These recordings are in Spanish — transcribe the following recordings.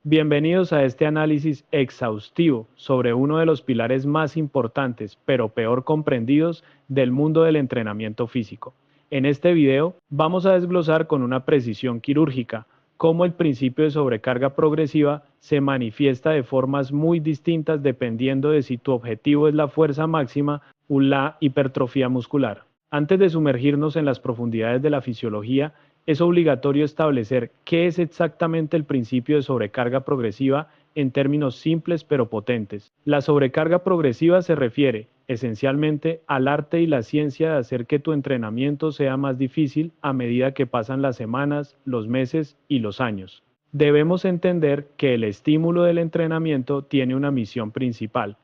Bienvenidos a este análisis exhaustivo sobre uno de los pilares más importantes, pero peor comprendidos, del mundo del entrenamiento físico. En este video vamos a desglosar con una precisión quirúrgica cómo el principio de sobrecarga progresiva se manifiesta de formas muy distintas dependiendo de si tu objetivo es la fuerza máxima o la hipertrofia muscular. Antes de sumergirnos en las profundidades de la fisiología, es obligatorio establecer qué es exactamente el principio de sobrecarga progresiva en términos simples pero potentes. La sobrecarga progresiva se refiere, esencialmente, al arte y la ciencia de hacer que tu entrenamiento sea más difícil a medida que pasan las semanas, los meses y los años. Debemos entender que el estímulo del entrenamiento tiene una misión principal.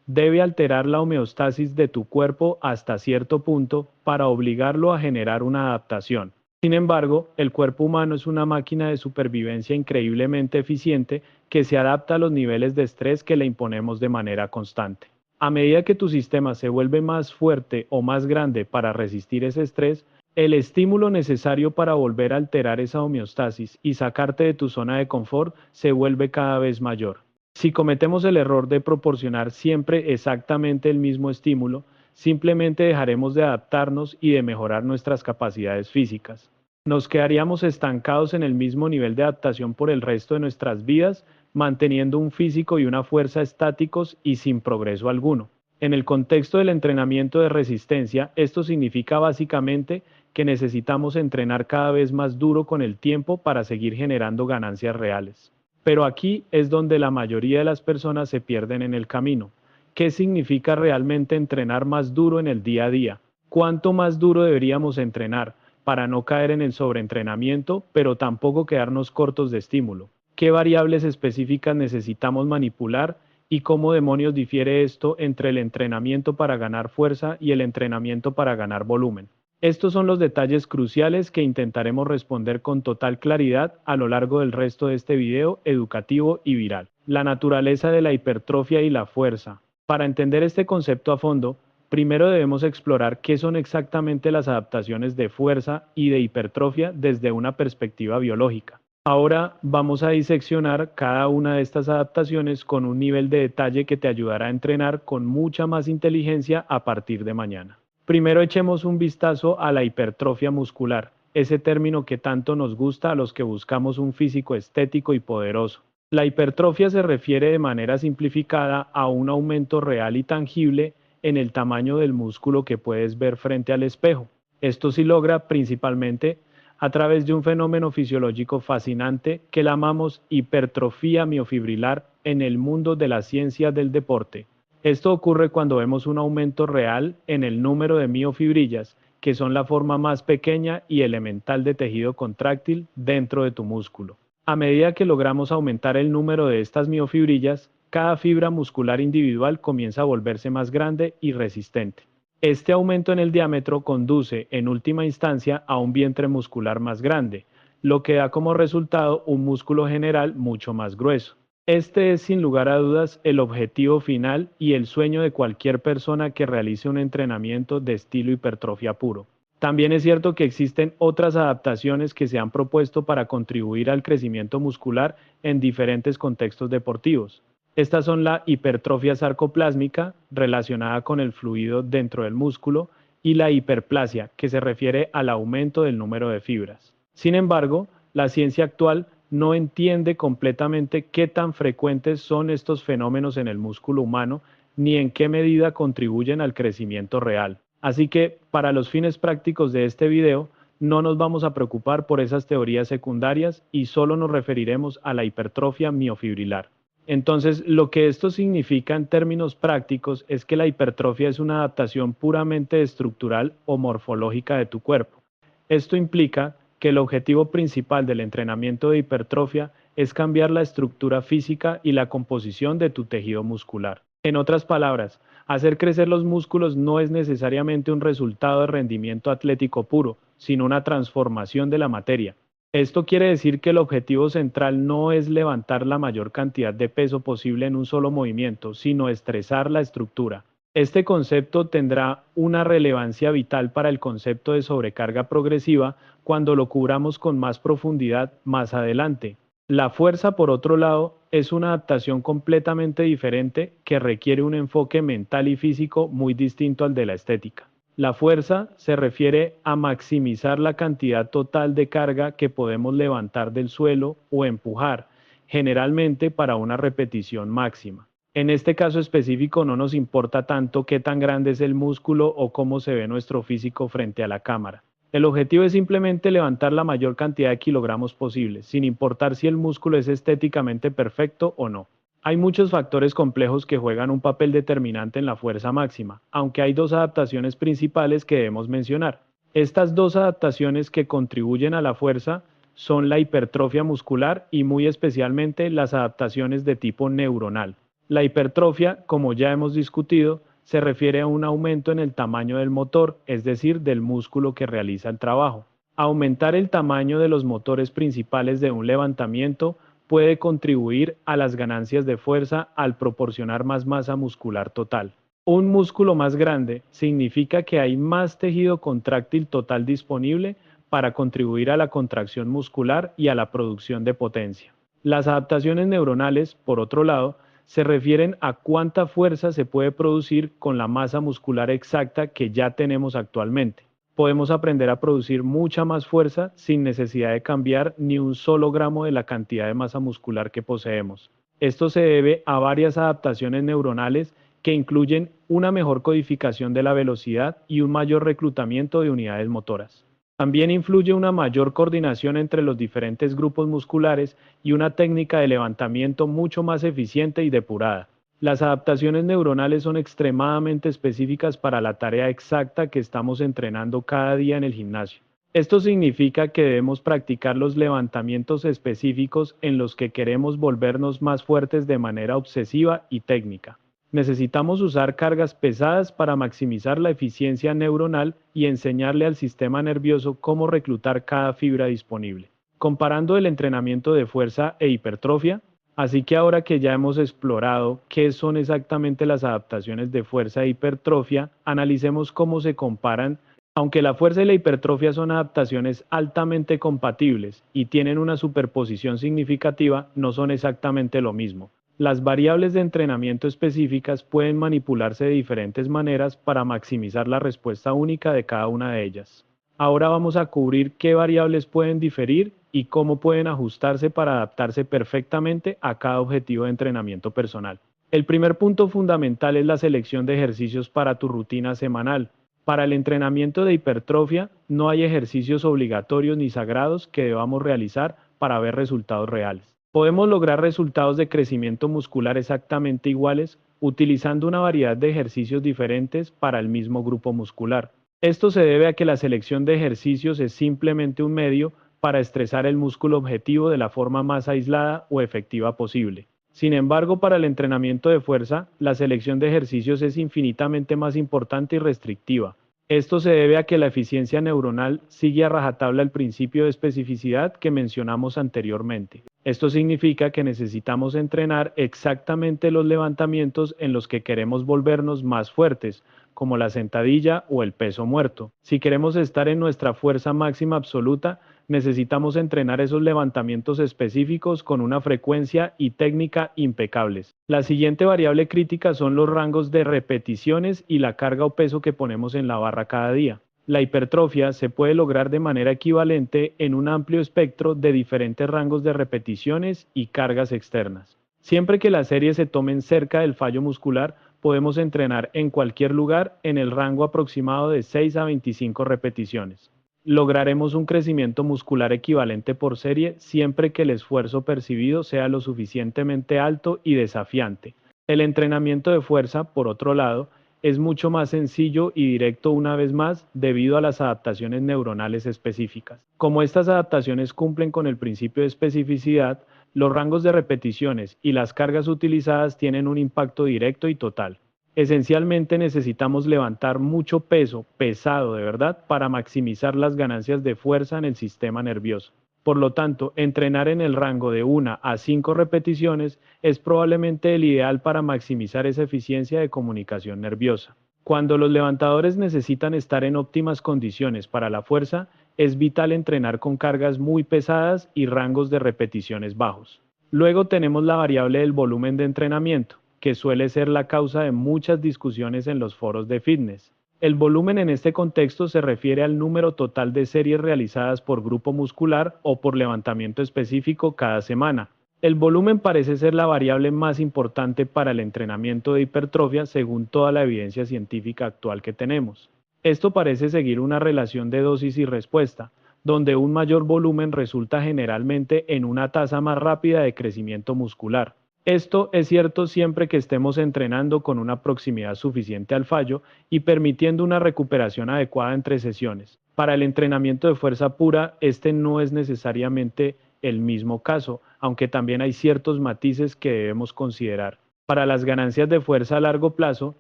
Debe alterar la homeostasis de tu cuerpo hasta cierto punto para obligarlo a generar una adaptación. Sin embargo, el cuerpo humano es una máquina de supervivencia increíblemente eficiente que se adapta a los niveles de estrés que le imponemos de manera constante. A medida que tu sistema se vuelve más fuerte o más grande para resistir ese estrés, el estímulo necesario para volver a alterar esa homeostasis y sacarte de tu zona de confort se vuelve cada vez mayor. Si cometemos el error de proporcionar siempre exactamente el mismo estímulo, simplemente dejaremos de adaptarnos y de mejorar nuestras capacidades físicas. Nos quedaríamos estancados en el mismo nivel de adaptación por el resto de nuestras vidas, manteniendo un físico y una fuerza estáticos y sin progreso alguno. En el contexto del entrenamiento de resistencia, esto significa básicamente que necesitamos entrenar cada vez más duro con el tiempo para seguir generando ganancias reales. Pero aquí es donde la mayoría de las personas se pierden en el camino. ¿Qué significa realmente entrenar más duro en el día a día? ¿Cuánto más duro deberíamos entrenar para no caer en el sobreentrenamiento, pero tampoco quedarnos cortos de estímulo? ¿Qué variables específicas necesitamos manipular y cómo demonios difiere esto entre el entrenamiento para ganar fuerza y el entrenamiento para ganar volumen? Estos son los detalles cruciales que intentaremos responder con total claridad a lo largo del resto de este video educativo y viral. La naturaleza de la hipertrofia y la fuerza. Para entender este concepto a fondo, primero debemos explorar qué son exactamente las adaptaciones de fuerza y de hipertrofia desde una perspectiva biológica. Ahora vamos a diseccionar cada una de estas adaptaciones con un nivel de detalle que te ayudará a entrenar con mucha más inteligencia a partir de mañana. Primero echemos un vistazo a la hipertrofia muscular, ese término que tanto nos gusta a los que buscamos un físico estético y poderoso. La hipertrofia se refiere de manera simplificada a un aumento real y tangible en el tamaño del músculo que puedes ver frente al espejo. Esto se logra principalmente a través de un fenómeno fisiológico fascinante que llamamos hipertrofia miofibrilar en el mundo de la ciencia del deporte. Esto ocurre cuando vemos un aumento real en el número de miofibrillas, que son la forma más pequeña y elemental de tejido contráctil dentro de tu músculo. A medida que logramos aumentar el número de estas miofibrillas, cada fibra muscular individual comienza a volverse más grande y resistente. Este aumento en el diámetro conduce, en última instancia, a un vientre muscular más grande, lo que da como resultado un músculo general mucho más grueso. Este es sin lugar a dudas el objetivo final y el sueño de cualquier persona que realice un entrenamiento de estilo hipertrofia puro. También es cierto que existen otras adaptaciones que se han propuesto para contribuir al crecimiento muscular en diferentes contextos deportivos. Estas son la hipertrofia sarcoplásmica, relacionada con el fluido dentro del músculo, y la hiperplasia, que se refiere al aumento del número de fibras. Sin embargo, la ciencia actual no entiende completamente qué tan frecuentes son estos fenómenos en el músculo humano ni en qué medida contribuyen al crecimiento real. Así que, para los fines prácticos de este video, no nos vamos a preocupar por esas teorías secundarias y solo nos referiremos a la hipertrofia miofibrilar. Entonces, lo que esto significa en términos prácticos es que la hipertrofia es una adaptación puramente estructural o morfológica de tu cuerpo. Esto implica que el objetivo principal del entrenamiento de hipertrofia es cambiar la estructura física y la composición de tu tejido muscular. En otras palabras, hacer crecer los músculos no es necesariamente un resultado de rendimiento atlético puro, sino una transformación de la materia. Esto quiere decir que el objetivo central no es levantar la mayor cantidad de peso posible en un solo movimiento, sino estresar la estructura. Este concepto tendrá una relevancia vital para el concepto de sobrecarga progresiva cuando lo cubramos con más profundidad más adelante. La fuerza, por otro lado, es una adaptación completamente diferente que requiere un enfoque mental y físico muy distinto al de la estética. La fuerza se refiere a maximizar la cantidad total de carga que podemos levantar del suelo o empujar, generalmente para una repetición máxima. En este caso específico no nos importa tanto qué tan grande es el músculo o cómo se ve nuestro físico frente a la cámara. El objetivo es simplemente levantar la mayor cantidad de kilogramos posible, sin importar si el músculo es estéticamente perfecto o no. Hay muchos factores complejos que juegan un papel determinante en la fuerza máxima, aunque hay dos adaptaciones principales que debemos mencionar. Estas dos adaptaciones que contribuyen a la fuerza son la hipertrofia muscular y muy especialmente las adaptaciones de tipo neuronal. La hipertrofia, como ya hemos discutido, se refiere a un aumento en el tamaño del motor, es decir, del músculo que realiza el trabajo. Aumentar el tamaño de los motores principales de un levantamiento puede contribuir a las ganancias de fuerza al proporcionar más masa muscular total. Un músculo más grande significa que hay más tejido contráctil total disponible para contribuir a la contracción muscular y a la producción de potencia. Las adaptaciones neuronales, por otro lado, se refieren a cuánta fuerza se puede producir con la masa muscular exacta que ya tenemos actualmente. Podemos aprender a producir mucha más fuerza sin necesidad de cambiar ni un solo gramo de la cantidad de masa muscular que poseemos. Esto se debe a varias adaptaciones neuronales que incluyen una mejor codificación de la velocidad y un mayor reclutamiento de unidades motoras. También influye una mayor coordinación entre los diferentes grupos musculares y una técnica de levantamiento mucho más eficiente y depurada. Las adaptaciones neuronales son extremadamente específicas para la tarea exacta que estamos entrenando cada día en el gimnasio. Esto significa que debemos practicar los levantamientos específicos en los que queremos volvernos más fuertes de manera obsesiva y técnica. Necesitamos usar cargas pesadas para maximizar la eficiencia neuronal y enseñarle al sistema nervioso cómo reclutar cada fibra disponible. Comparando el entrenamiento de fuerza e hipertrofia, así que ahora que ya hemos explorado qué son exactamente las adaptaciones de fuerza e hipertrofia, analicemos cómo se comparan. Aunque la fuerza y la hipertrofia son adaptaciones altamente compatibles y tienen una superposición significativa, no son exactamente lo mismo. Las variables de entrenamiento específicas pueden manipularse de diferentes maneras para maximizar la respuesta única de cada una de ellas. Ahora vamos a cubrir qué variables pueden diferir y cómo pueden ajustarse para adaptarse perfectamente a cada objetivo de entrenamiento personal. El primer punto fundamental es la selección de ejercicios para tu rutina semanal. Para el entrenamiento de hipertrofia, no hay ejercicios obligatorios ni sagrados que debamos realizar para ver resultados reales. Podemos lograr resultados de crecimiento muscular exactamente iguales utilizando una variedad de ejercicios diferentes para el mismo grupo muscular. Esto se debe a que la selección de ejercicios es simplemente un medio para estresar el músculo objetivo de la forma más aislada o efectiva posible. Sin embargo, para el entrenamiento de fuerza, la selección de ejercicios es infinitamente más importante y restrictiva. Esto se debe a que la eficiencia neuronal sigue a rajatabla el principio de especificidad que mencionamos anteriormente. Esto significa que necesitamos entrenar exactamente los levantamientos en los que queremos volvernos más fuertes, como la sentadilla o el peso muerto. Si queremos estar en nuestra fuerza máxima absoluta, necesitamos entrenar esos levantamientos específicos con una frecuencia y técnica impecables. La siguiente variable crítica son los rangos de repeticiones y la carga o peso que ponemos en la barra cada día. La hipertrofia se puede lograr de manera equivalente en un amplio espectro de diferentes rangos de repeticiones y cargas externas. Siempre que las series se tomen cerca del fallo muscular, podemos entrenar en cualquier lugar en el rango aproximado de 6 a 25 repeticiones. Lograremos un crecimiento muscular equivalente por serie siempre que el esfuerzo percibido sea lo suficientemente alto y desafiante. El entrenamiento de fuerza, por otro lado, es mucho más sencillo y directo una vez más debido a las adaptaciones neuronales específicas. Como estas adaptaciones cumplen con el principio de especificidad, los rangos de repeticiones y las cargas utilizadas tienen un impacto directo y total. Esencialmente necesitamos levantar mucho peso, pesado de verdad, para maximizar las ganancias de fuerza en el sistema nervioso. Por lo tanto, entrenar en el rango de 1 a 5 repeticiones es probablemente el ideal para maximizar esa eficiencia de comunicación nerviosa. Cuando los levantadores necesitan estar en óptimas condiciones para la fuerza, es vital entrenar con cargas muy pesadas y rangos de repeticiones bajos. Luego tenemos la variable del volumen de entrenamiento, que suele ser la causa de muchas discusiones en los foros de fitness. El volumen en este contexto se refiere al número total de series realizadas por grupo muscular o por levantamiento específico cada semana. El volumen parece ser la variable más importante para el entrenamiento de hipertrofia según toda la evidencia científica actual que tenemos. Esto parece seguir una relación de dosis y respuesta, donde un mayor volumen resulta generalmente en una tasa más rápida de crecimiento muscular. Esto es cierto siempre que estemos entrenando con una proximidad suficiente al fallo y permitiendo una recuperación adecuada entre sesiones. Para el entrenamiento de fuerza pura, este no es necesariamente el mismo caso, aunque también hay ciertos matices que debemos considerar. Para las ganancias de fuerza a largo plazo,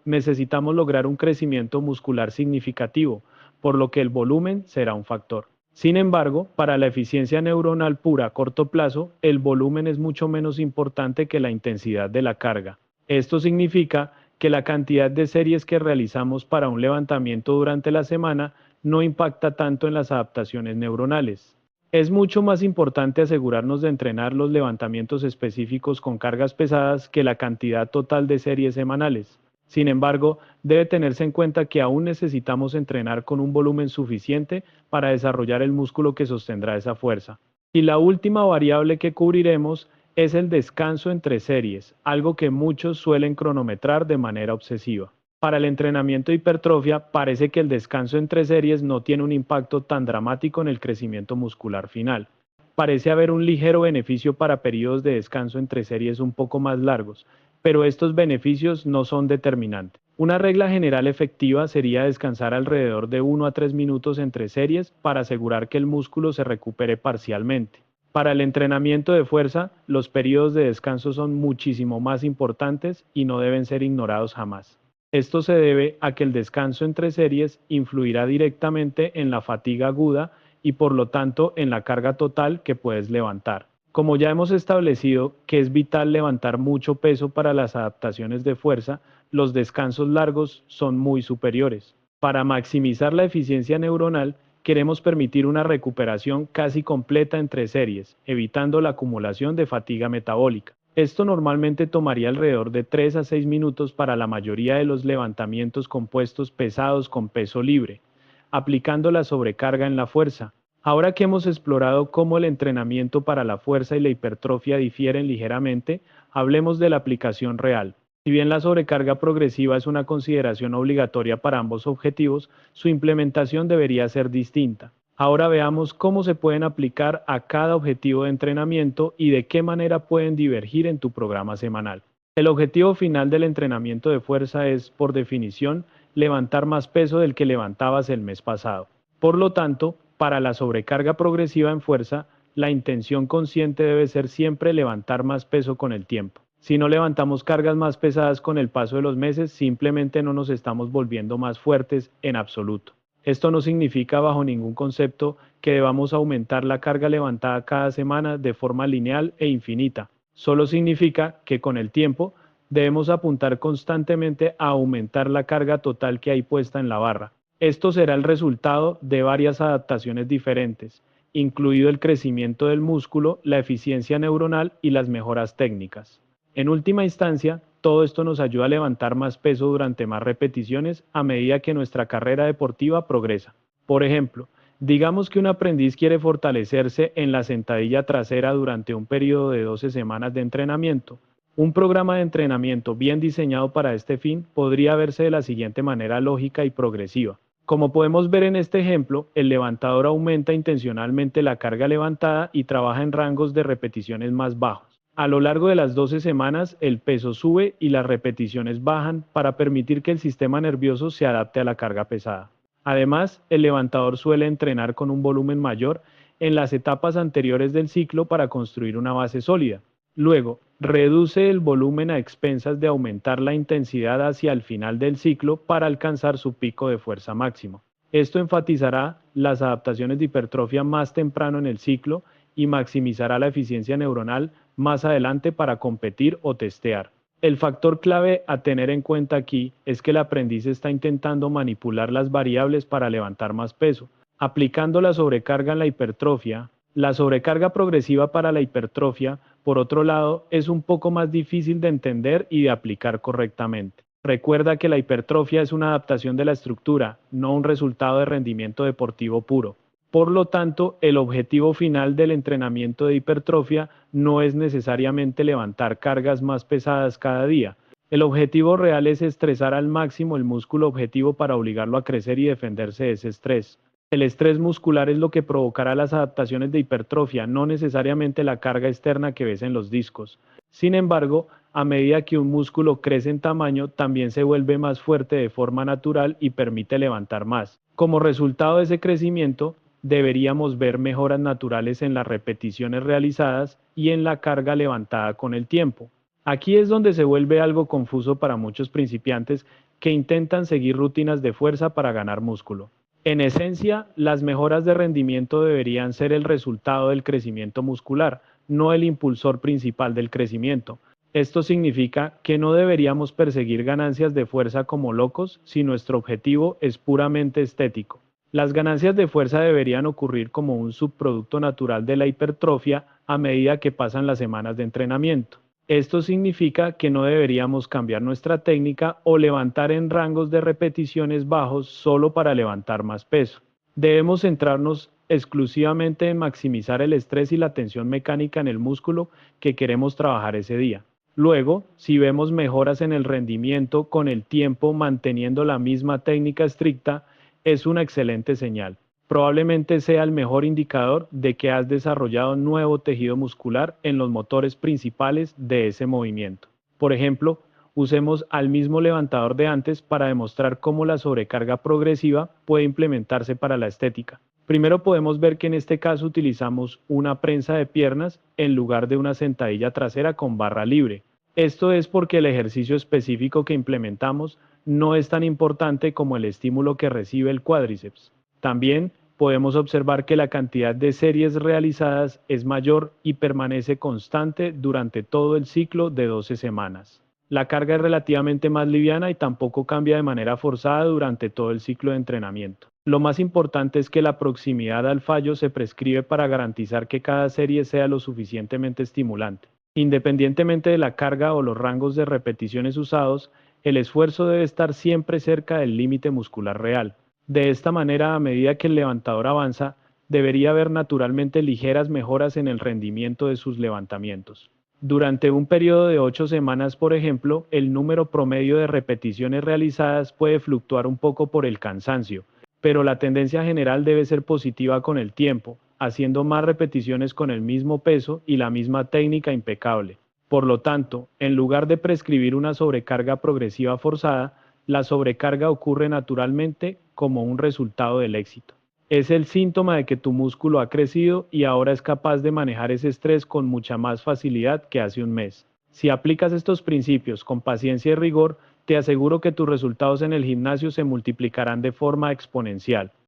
necesitamos lograr un crecimiento muscular significativo, por lo que el volumen será un factor. Sin embargo, para la eficiencia neuronal pura a corto plazo, el volumen es mucho menos importante que la intensidad de la carga. Esto significa que la cantidad de series que realizamos para un levantamiento durante la semana no impacta tanto en las adaptaciones neuronales. Es mucho más importante asegurarnos de entrenar los levantamientos específicos con cargas pesadas que la cantidad total de series semanales. Sin embargo, debe tenerse en cuenta que aún necesitamos entrenar con un volumen suficiente para desarrollar el músculo que sostendrá esa fuerza. Y la última variable que cubriremos es el descanso entre series, algo que muchos suelen cronometrar de manera obsesiva. Para el entrenamiento de hipertrofia, parece que el descanso entre series no tiene un impacto tan dramático en el crecimiento muscular final. Parece haber un ligero beneficio para periodos de descanso entre series un poco más largos, pero estos beneficios no son determinantes. Una regla general efectiva sería descansar alrededor de 1 a 3 minutos entre series para asegurar que el músculo se recupere parcialmente. Para el entrenamiento de fuerza, los periodos de descanso son muchísimo más importantes y no deben ser ignorados jamás. Esto se debe a que el descanso entre series influirá directamente en la fatiga aguda y por lo tanto en la carga total que puedes levantar. Como ya hemos establecido que es vital levantar mucho peso para las adaptaciones de fuerza, los descansos largos son muy superiores. Para maximizar la eficiencia neuronal, queremos permitir una recuperación casi completa entre series, evitando la acumulación de fatiga metabólica. Esto normalmente tomaría alrededor de 3 a 6 minutos para la mayoría de los levantamientos compuestos pesados con peso libre, aplicando la sobrecarga en la fuerza. Ahora que hemos explorado cómo el entrenamiento para la fuerza y la hipertrofia difieren ligeramente, hablemos de la aplicación real. Si bien la sobrecarga progresiva es una consideración obligatoria para ambos objetivos, su implementación debería ser distinta. Ahora veamos cómo se pueden aplicar a cada objetivo de entrenamiento y de qué manera pueden divergir en tu programa semanal. El objetivo final del entrenamiento de fuerza es, por definición, levantar más peso del que levantabas el mes pasado. Por lo tanto, para la sobrecarga progresiva en fuerza, la intención consciente debe ser siempre levantar más peso con el tiempo. Si no levantamos cargas más pesadas con el paso de los meses, simplemente no nos estamos volviendo más fuertes en absoluto. Esto no significa bajo ningún concepto que debamos aumentar la carga levantada cada semana de forma lineal e infinita. Solo significa que con el tiempo debemos apuntar constantemente a aumentar la carga total que hay puesta en la barra. Esto será el resultado de varias adaptaciones diferentes, incluido el crecimiento del músculo, la eficiencia neuronal y las mejoras técnicas. En última instancia, todo esto nos ayuda a levantar más peso durante más repeticiones a medida que nuestra carrera deportiva progresa. Por ejemplo, digamos que un aprendiz quiere fortalecerse en la sentadilla trasera durante un periodo de 12 semanas de entrenamiento. Un programa de entrenamiento bien diseñado para este fin podría verse de la siguiente manera lógica y progresiva. Como podemos ver en este ejemplo, el levantador aumenta intencionalmente la carga levantada y trabaja en rangos de repeticiones más bajos. A lo largo de las 12 semanas, el peso sube y las repeticiones bajan para permitir que el sistema nervioso se adapte a la carga pesada. Además, el levantador suele entrenar con un volumen mayor en las etapas anteriores del ciclo para construir una base sólida. Luego, reduce el volumen a expensas de aumentar la intensidad hacia el final del ciclo para alcanzar su pico de fuerza máximo. Esto enfatizará las adaptaciones de hipertrofia más temprano en el ciclo y maximizará la eficiencia neuronal más adelante para competir o testear. El factor clave a tener en cuenta aquí es que el aprendiz está intentando manipular las variables para levantar más peso, Aplicando la sobrecarga en la hipertrofia, la sobrecarga progresiva para la hipertrofia, por otro lado, es un poco más difícil de entender y de aplicar correctamente. Recuerda que la hipertrofia es una adaptación de la estructura, no un resultado de rendimiento deportivo puro. Por lo tanto, el objetivo final del entrenamiento de hipertrofia no es necesariamente levantar cargas más pesadas cada día. El objetivo real es estresar al máximo el músculo objetivo para obligarlo a crecer y defenderse de ese estrés. El estrés muscular es lo que provocará las adaptaciones de hipertrofia, no necesariamente la carga externa que ves en los discos. Sin embargo, a medida que un músculo crece en tamaño, también se vuelve más fuerte de forma natural y permite levantar más. Como resultado de ese crecimiento, deberíamos ver mejoras naturales en las repeticiones realizadas y en la carga levantada con el tiempo. Aquí es donde se vuelve algo confuso para muchos principiantes que intentan seguir rutinas de fuerza para ganar músculo. En esencia, las mejoras de rendimiento deberían ser el resultado del crecimiento muscular, no el impulsor principal del crecimiento. Esto significa que no deberíamos perseguir ganancias de fuerza como locos si nuestro objetivo es puramente estético. Las ganancias de fuerza deberían ocurrir como un subproducto natural de la hipertrofia a medida que pasan las semanas de entrenamiento. Esto significa que no deberíamos cambiar nuestra técnica o levantar en rangos de repeticiones bajos solo para levantar más peso. Debemos centrarnos exclusivamente en maximizar el estrés y la tensión mecánica en el músculo que queremos trabajar ese día. Luego, si vemos mejoras en el rendimiento con el tiempo manteniendo la misma técnica estricta, es una excelente señal. Probablemente sea el mejor indicador de que has desarrollado nuevo tejido muscular en los motores principales de ese movimiento. Por ejemplo, usemos al mismo levantador de antes para demostrar cómo la sobrecarga progresiva puede implementarse para la estética. Primero podemos ver que en este caso utilizamos una prensa de piernas en lugar de una sentadilla trasera con barra libre. Esto es porque el ejercicio específico que implementamos no es tan importante como el estímulo que recibe el cuádriceps. También podemos observar que la cantidad de series realizadas es mayor y permanece constante durante todo el ciclo de 12 semanas. La carga es relativamente más liviana y tampoco cambia de manera forzada durante todo el ciclo de entrenamiento. Lo más importante es que la proximidad al fallo se prescribe para garantizar que cada serie sea lo suficientemente estimulante. Independientemente de la carga o los rangos de repeticiones usados, el esfuerzo debe estar siempre cerca del límite muscular real. De esta manera, a medida que el levantador avanza, debería haber naturalmente ligeras mejoras en el rendimiento de sus levantamientos. Durante un periodo de 8 semanas, por ejemplo, el número promedio de repeticiones realizadas puede fluctuar un poco por el cansancio, pero la tendencia general debe ser positiva con el tiempo, haciendo más repeticiones con el mismo peso y la misma técnica impecable. Por lo tanto, en lugar de prescribir una sobrecarga progresiva forzada, la sobrecarga ocurre naturalmente como un resultado del éxito. Es el síntoma de que tu músculo ha crecido y ahora es capaz de manejar ese estrés con mucha más facilidad que hace un mes. Si aplicas estos principios con paciencia y rigor, te aseguro que tus resultados en el gimnasio se multiplicarán de forma exponencial.